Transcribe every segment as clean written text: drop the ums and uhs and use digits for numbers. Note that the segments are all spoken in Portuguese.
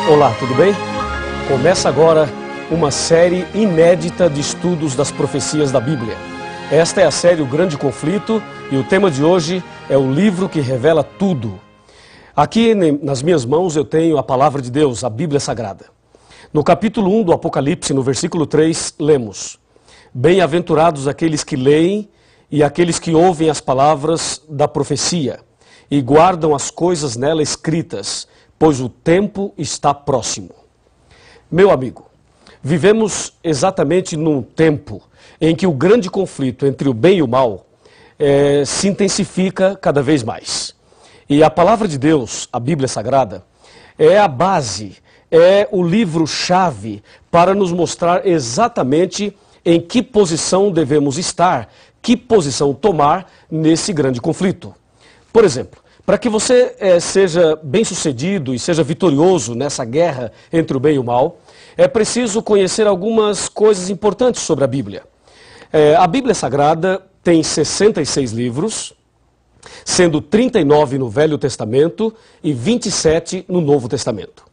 Olá, tudo bem? Começa agora uma série inédita de estudos das profecias da Bíblia. Esta é a série O Grande Conflito e o tema de hoje é o livro que revela tudo. Aqui nas minhas mãos eu tenho a palavra de Deus, a Bíblia Sagrada. No capítulo 1 do Apocalipse, no versículo 3, lemos: Bem-aventurados aqueles que leem e aqueles que ouvem as palavras da profecia e guardam as coisas nela escritas, pois o tempo está próximo. Meu amigo, vivemos exatamente num tempo em que o grande conflito entre o bem e o mal se intensifica cada vez mais. E a palavra de Deus, a Bíblia Sagrada, é a base, é o livro-chave para nos mostrar exatamente em que posição devemos estar, que posição tomar nesse grande conflito. Por exemplo, para que você seja bem-sucedido e seja vitorioso nessa guerra entre o bem e o mal, é preciso conhecer algumas coisas importantes sobre a Bíblia. A Bíblia Sagrada tem 66 livros, sendo 39 no Velho Testamento e 27 no Novo Testamento.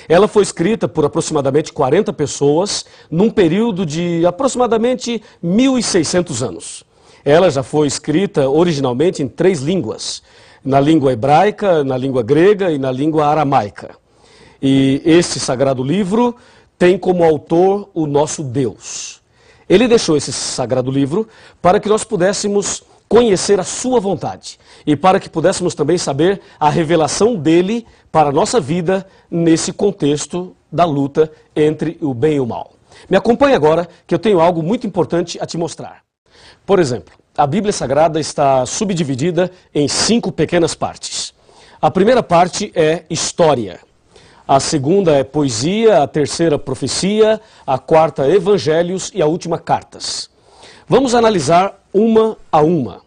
Ela foi escrita por aproximadamente 40 pessoas, num período de aproximadamente 1.600 anos. Ela já foi escrita originalmente em 3 línguas, na língua hebraica, na língua grega e na língua aramaica. E este sagrado livro tem como autor o nosso Deus. Ele deixou esse sagrado livro para que nós pudéssemos conhecer a sua vontade e para que pudéssemos também saber a revelação dele para a nossa vida nesse contexto da luta entre o bem e o mal. Me acompanhe agora que eu tenho algo muito importante a te mostrar. Por exemplo, a Bíblia Sagrada está subdividida em 5 pequenas partes. A primeira parte é história. A segunda é poesia, a terceira profecia, a quarta evangelhos e a última cartas. Vamos analisar uma a uma.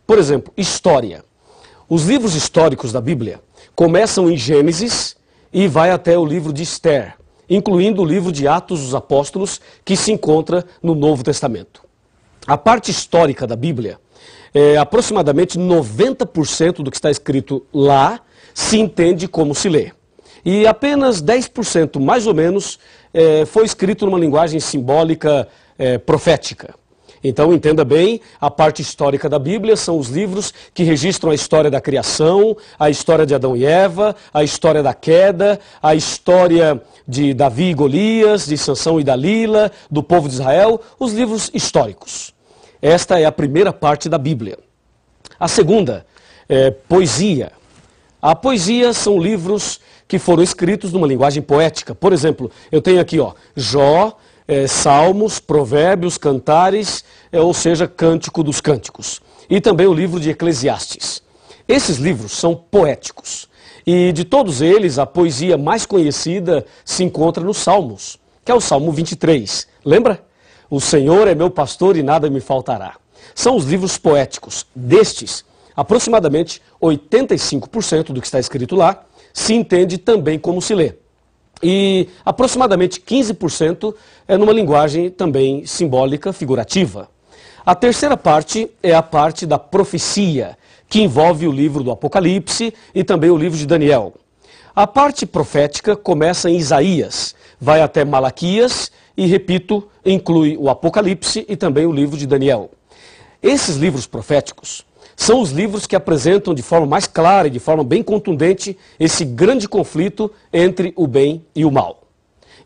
Por exemplo, história. Os livros históricos da Bíblia começam em Gênesis e vai até o livro de Esther, incluindo o livro de Atos dos Apóstolos, que se encontra no Novo Testamento. A parte histórica da Bíblia, aproximadamente 90% do que está escrito lá se entende como se lê. E apenas 10%, mais ou menos, foi escrito numa linguagem simbólica profética. Então, entenda bem, a parte histórica da Bíblia são os livros que registram a história da criação, a história de Adão e Eva, a história da queda, a história de Davi e Golias, de Sansão e Dalila, do povo de Israel, os livros históricos. Esta é a primeira parte da Bíblia. A segunda é poesia. A poesia são livros que foram escritos numa linguagem poética. Por exemplo, eu tenho aqui Jó, Salmos, Provérbios, Cantares, ou seja, Cântico dos Cânticos. E também o livro de Eclesiastes. Esses livros são poéticos. E de todos eles, a poesia mais conhecida se encontra nos Salmos, que é o Salmo 23. Lembra? O Senhor é meu pastor e nada me faltará. São os livros poéticos. Destes, aproximadamente 85% do que está escrito lá se entende também como se lê. E aproximadamente 15% é numa linguagem também simbólica, figurativa. A terceira parte é a parte da profecia, que envolve o livro do Apocalipse e também o livro de Daniel. A parte profética começa em Isaías, vai até Malaquias e, repito, inclui o Apocalipse e também o livro de Daniel. Esses livros proféticos são os livros que apresentam de forma mais clara e de forma bem contundente esse grande conflito entre o bem e o mal.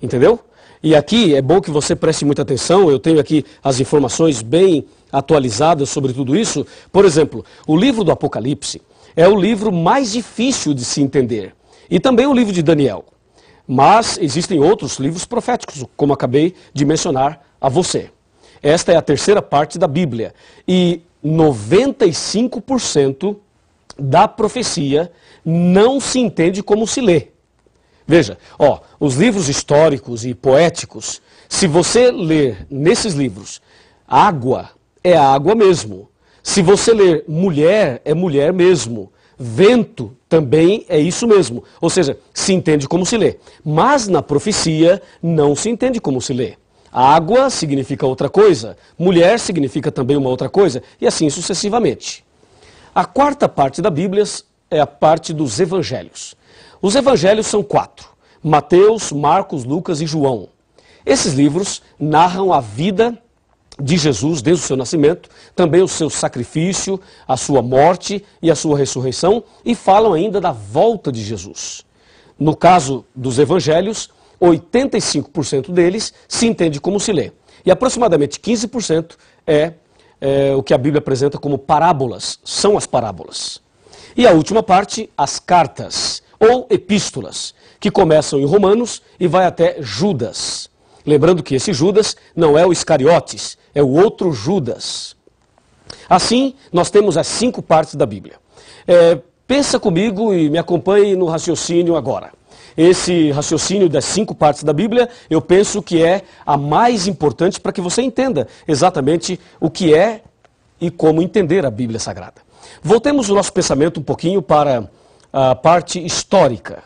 Entendeu? E aqui é bom que você preste muita atenção, eu tenho aqui as informações bem atualizadas sobre tudo isso. Por exemplo, o livro do Apocalipse é o livro mais difícil de se entender. E também o livro de Daniel. Mas existem outros livros proféticos, como acabei de mencionar a você. Esta é a terceira parte da Bíblia. E 95% da profecia não se entende como se lê. Veja, os livros históricos e poéticos, se você ler nesses livros, água é água mesmo. Se você ler mulher, é mulher mesmo. Vento também é isso mesmo. Ou seja, se entende como se lê. Mas na profecia não se entende como se lê. Água significa outra coisa, mulher significa também uma outra coisa, e assim sucessivamente. A quarta parte da Bíblia é a parte dos evangelhos. Os evangelhos são 4. Mateus, Marcos, Lucas e João. Esses livros narram a vida de Jesus desde o seu nascimento, também o seu sacrifício, a sua morte e a sua ressurreição, e falam ainda da volta de Jesus. No caso dos evangelhos, 85% deles se entende como se lê. E aproximadamente 15% é o que a Bíblia apresenta como parábolas, são as parábolas. E a última parte, as cartas, ou epístolas, que começam em Romanos e vai até Judas. Lembrando que esse Judas não é o Iscariotes, é o outro Judas. Assim, nós temos as 5 partes da Bíblia. Pensa comigo e me acompanhe no raciocínio agora. Esse raciocínio das 5 partes da Bíblia, eu penso que é a mais importante para que você entenda exatamente o que é e como entender a Bíblia Sagrada. Voltemos o nosso pensamento um pouquinho para a parte histórica.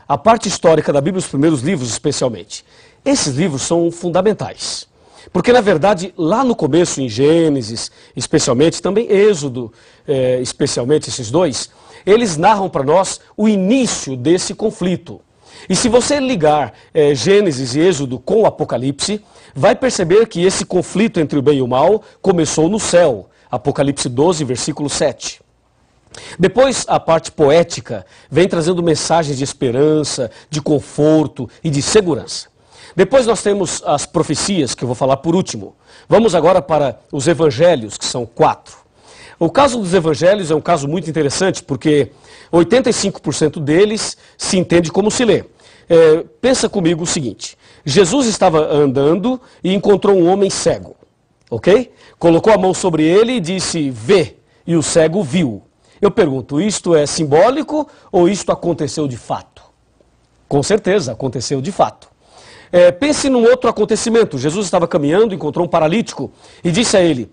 A parte histórica da Bíblia, os primeiros livros especialmente. Esses livros são fundamentais. Porque, na verdade, lá no começo, em Gênesis, especialmente, também Êxodo, especialmente esses dois, eles narram para nós o início desse conflito. E se você ligar Gênesis e Êxodo com o Apocalipse, vai perceber que esse conflito entre o bem e o mal começou no céu. Apocalipse 12, versículo 7. Depois, a parte poética vem trazendo mensagens de esperança, de conforto e de segurança. Depois nós temos as profecias, que eu vou falar por último. Vamos agora para os evangelhos, que são 4. O caso dos evangelhos é um caso muito interessante, porque 85% deles se entende como se lê. Pensa comigo o seguinte: Jesus estava andando e encontrou um homem cego, ok? Colocou a mão sobre ele e disse, vê, e o cego viu. Eu pergunto, isto é simbólico ou isto aconteceu de fato? Com certeza, aconteceu de fato. Pense num outro acontecimento. Jesus estava caminhando, encontrou um paralítico e disse a ele,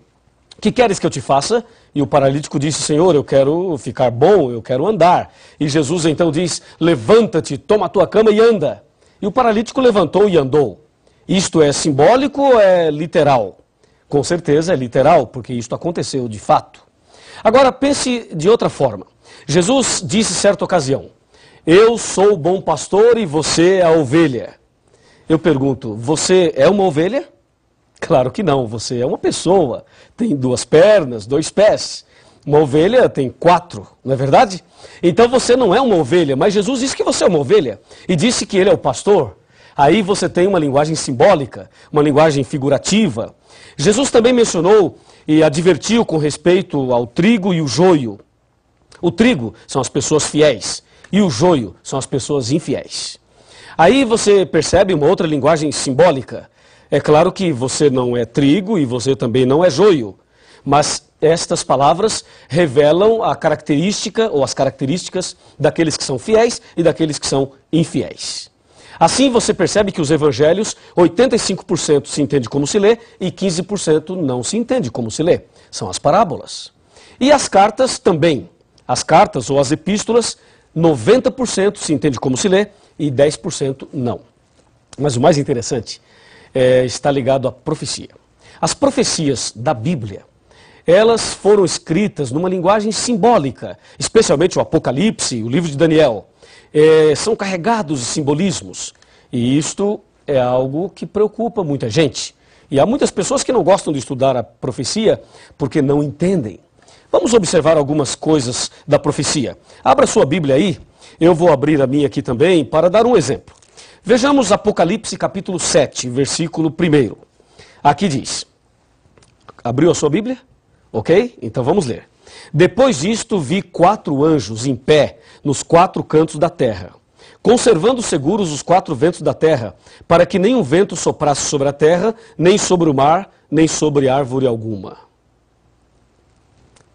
que queres que eu te faça? E o paralítico disse, Senhor, eu quero ficar bom, eu quero andar. E Jesus então diz, levanta-te, toma a tua cama e anda. E o paralítico levantou e andou. Isto é simbólico ou é literal? Com certeza é literal, porque isto aconteceu de fato. Agora pense de outra forma. Jesus disse certa ocasião, eu sou o bom pastor e você é a ovelha. Eu pergunto, você é uma ovelha? Claro que não, você é uma pessoa, tem 2 pernas, 2 pés. Uma ovelha tem 4, não é verdade? Então você não é uma ovelha, mas Jesus disse que você é uma ovelha e disse que ele é o pastor. Aí você tem uma linguagem simbólica, uma linguagem figurativa. Jesus também mencionou e advertiu com respeito ao trigo e o joio. O trigo são as pessoas fiéis e o joio são as pessoas infiéis. Aí você percebe uma outra linguagem simbólica. É claro que você não é trigo e você também não é joio, mas estas palavras revelam a característica ou as características daqueles que são fiéis e daqueles que são infiéis. Assim você percebe que os evangelhos, 85% se entende como se lê e 15% não se entende como se lê. São as parábolas. E as cartas também. As cartas ou as epístolas, 90% se entende como se lê e 10% não. Mas o mais interessante está ligado à profecia. As profecias da Bíblia, elas foram escritas numa linguagem simbólica, especialmente o Apocalipse, o livro de Daniel. São carregados de simbolismos. E isto é algo que preocupa muita gente. E há muitas pessoas que não gostam de estudar a profecia porque não entendem. Vamos observar algumas coisas da profecia. Abra sua Bíblia aí. Eu vou abrir a minha aqui também para dar um exemplo. Vejamos Apocalipse capítulo 7, versículo 1. Aqui diz, abriu a sua Bíblia? Ok? Então vamos ler. Depois disto vi 4 anjos em pé nos 4 cantos da terra, conservando seguros os 4 ventos da terra, para que nenhum vento soprasse sobre a terra, nem sobre o mar, nem sobre árvore alguma.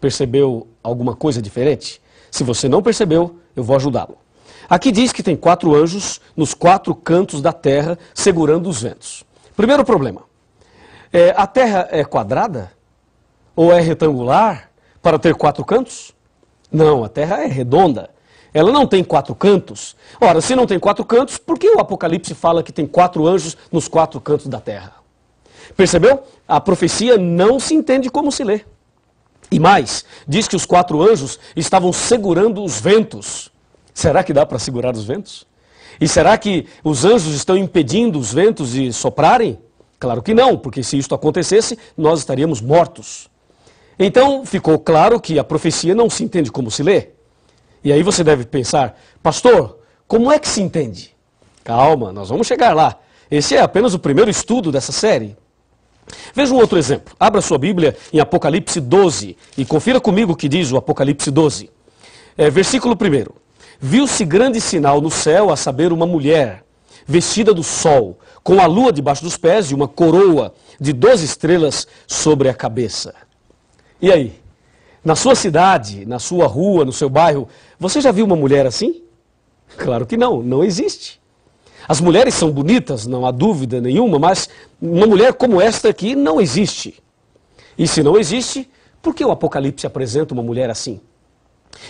Percebeu alguma coisa diferente? Se você não percebeu, eu vou ajudá-lo. Aqui diz que tem 4 anjos nos 4 cantos da terra, segurando os ventos. Primeiro problema, a terra é quadrada? Ou é retangular para ter 4 cantos? Não, a terra é redonda. Ela não tem 4 cantos. Ora, se não tem 4 cantos, por que o Apocalipse fala que tem 4 anjos nos 4 cantos da terra? Percebeu? A profecia não se entende como se lê. E mais, diz que os 4 anjos estavam segurando os ventos. Será que dá para segurar os ventos? E será que os anjos estão impedindo os ventos de soprarem? Claro que não, porque se isto acontecesse, nós estaríamos mortos. Então, ficou claro que a profecia não se entende como se lê. E aí você deve pensar, pastor, como é que se entende? Calma, nós vamos chegar lá. Esse é apenas o primeiro estudo dessa série. Veja um outro exemplo. Abra sua Bíblia em Apocalipse 12 e confira comigo o que diz o Apocalipse 12. Versículo 1. Viu-se grande sinal no céu, a saber, uma mulher vestida do sol, com a lua debaixo dos pés e uma coroa de 12 estrelas sobre a cabeça. E aí? Na sua cidade, na sua rua, no seu bairro, você já viu uma mulher assim? Claro que não, não existe. As mulheres são bonitas, não há dúvida nenhuma, mas uma mulher como esta aqui não existe. E se não existe, por que o Apocalipse apresenta uma mulher assim?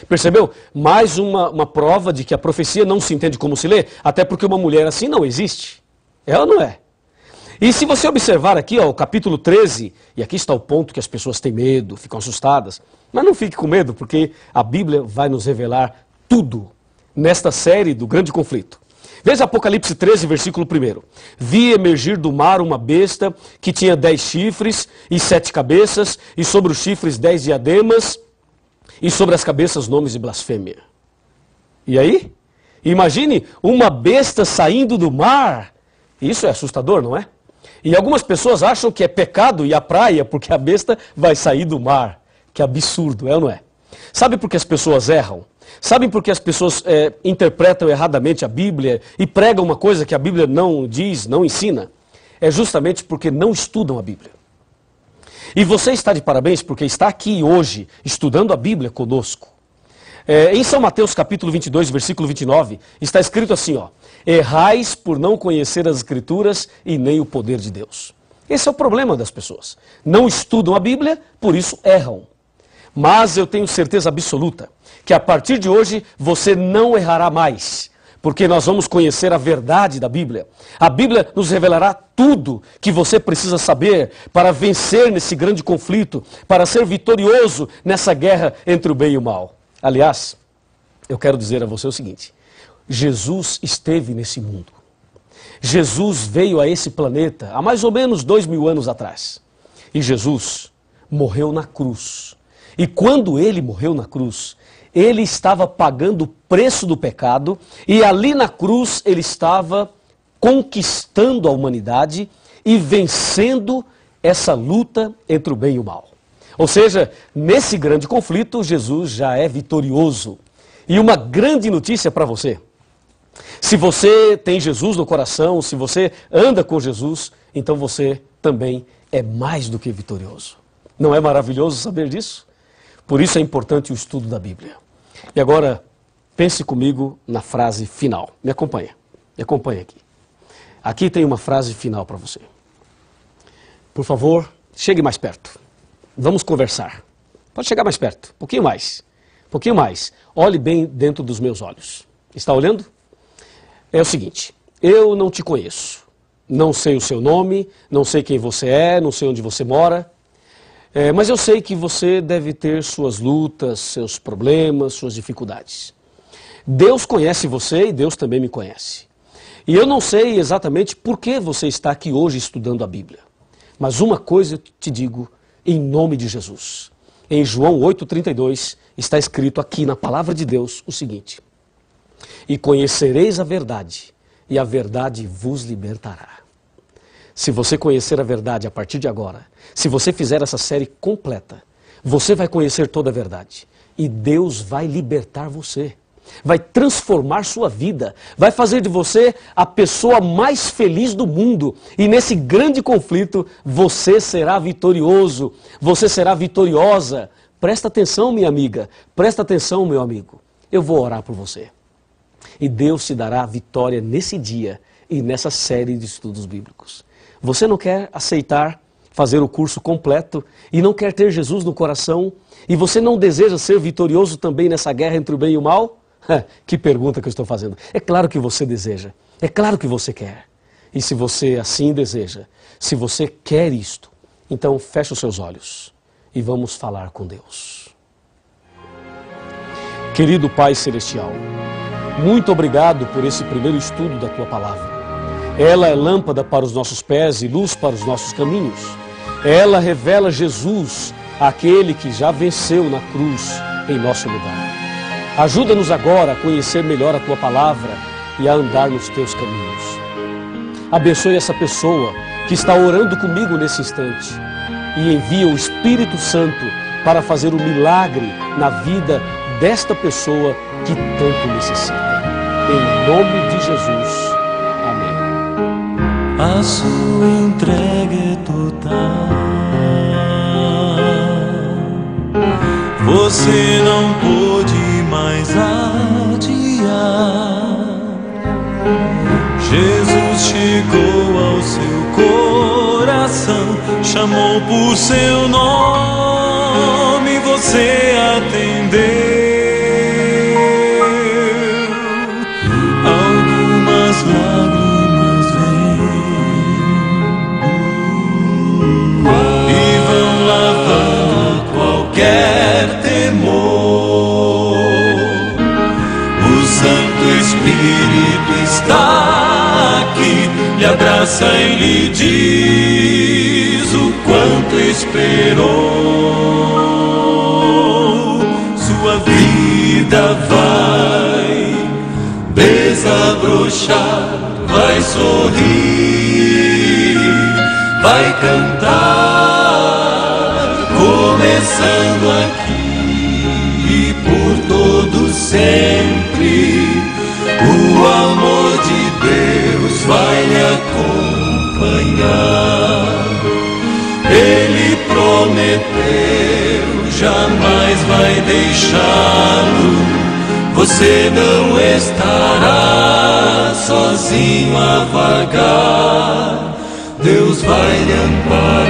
Percebeu? Mais uma prova de que a profecia não se entende como se lê, até porque uma mulher assim não existe. É ou não é? E se você observar aqui, o capítulo 13, e aqui está o ponto que as pessoas têm medo, ficam assustadas, mas não fique com medo, porque a Bíblia vai nos revelar tudo nesta série do grande conflito. Veja Apocalipse 13, versículo 1. Vi emergir do mar uma besta que tinha 10 chifres e 7 cabeças, e sobre os chifres 10 diademas, e sobre as cabeças nomes de blasfêmia. E aí? Imagine uma besta saindo do mar. Isso é assustador, não é? E algumas pessoas acham que é pecado ir à praia porque a besta vai sair do mar. Que absurdo, é ou não é? Sabe por que as pessoas erram? Sabe por que as pessoas interpretam erradamente a Bíblia e pregam uma coisa que a Bíblia não diz, não ensina? É justamente porque não estudam a Bíblia. E você está de parabéns porque está aqui hoje estudando a Bíblia conosco. Em São Mateus capítulo 22, versículo 29, está escrito assim, errais por não conhecer as Escrituras e nem o poder de Deus. Esse é o problema das pessoas. Não estudam a Bíblia, por isso erram. Mas eu tenho certeza absoluta que a partir de hoje você não errará mais, porque nós vamos conhecer a verdade da Bíblia. A Bíblia nos revelará tudo que você precisa saber para vencer nesse grande conflito, para ser vitorioso nessa guerra entre o bem e o mal. Aliás, eu quero dizer a você o seguinte, Jesus esteve nesse mundo. Jesus veio a esse planeta há mais ou menos 2000 anos atrás. E Jesus morreu na cruz. E quando ele morreu na cruz, ele estava pagando o preço do pecado e ali na cruz ele estava conquistando a humanidade e vencendo essa luta entre o bem e o mal. Ou seja, nesse grande conflito, Jesus já é vitorioso. E uma grande notícia para você. Se você tem Jesus no coração, se você anda com Jesus, então você também é mais do que vitorioso. Não é maravilhoso saber disso? Por isso é importante o estudo da Bíblia. E agora, pense comigo na frase final. Me acompanha aqui. Aqui tem uma frase final para você. Por favor, chegue mais perto. Vamos conversar. Pode chegar mais perto, um pouquinho mais. Um pouquinho mais. Olhe bem dentro dos meus olhos. Está olhando? É o seguinte, eu não te conheço. Não sei o seu nome, não sei quem você é, não sei onde você mora. Mas eu sei que você deve ter suas lutas, seus problemas, suas dificuldades. Deus conhece você e Deus também me conhece. E eu não sei exatamente por que você está aqui hoje estudando a Bíblia. Mas uma coisa eu te digo em nome de Jesus. Em João 8,32 está escrito aqui na palavra de Deus o seguinte: e conhecereis a verdade, e a verdade vos libertará. Se você conhecer a verdade a partir de agora, se você fizer essa série completa, você vai conhecer toda a verdade. E Deus vai libertar você. Vai transformar sua vida. Vai fazer de você a pessoa mais feliz do mundo. E nesse grande conflito, você será vitorioso. Você será vitoriosa. Presta atenção, minha amiga. Presta atenção, meu amigo. Eu vou orar por você. E Deus te dará a vitória nesse dia e nessa série de estudos bíblicos. Você não quer aceitar fazer o curso completo e não quer ter Jesus no coração? E você não deseja ser vitorioso também nessa guerra entre o bem e o mal? Que pergunta que eu estou fazendo. É claro que você deseja. É claro que você quer. E se você assim deseja, se você quer isto, então feche os seus olhos e vamos falar com Deus. Querido Pai Celestial, Muito obrigado por esse primeiro estudo da Tua Palavra. Ela é lâmpada para os nossos pés e luz para os nossos caminhos. Ela revela Jesus, aquele que já venceu na cruz em nosso lugar. Ajuda-nos agora a conhecer melhor a Tua Palavra e a andar nos Teus caminhos. Abençoe essa pessoa que está orando comigo nesse instante e envia o Espírito Santo para fazer o milagre na vida desta pessoa que tanto necessita. Em nome de Jesus. Amém. A sua entrega é total. Você não pôde mais adiar. Jesus chegou ao seu coração, chamou por seu nome, você atendeu. Algumas lágrimas vêm e vão lavando qualquer temor. O Santo Espírito está aqui, lhe abraça e lhe diz o quanto esperou. Sua vida vai desabrochar, vai sorrir, vai cantar, começando aqui e por todo sempre. O amor de Deus vai lhe acompanhar. Ele prometeu, jamais vai deixá-lo. Você não estará sozinho a vagar. Deus vai lhe amparar.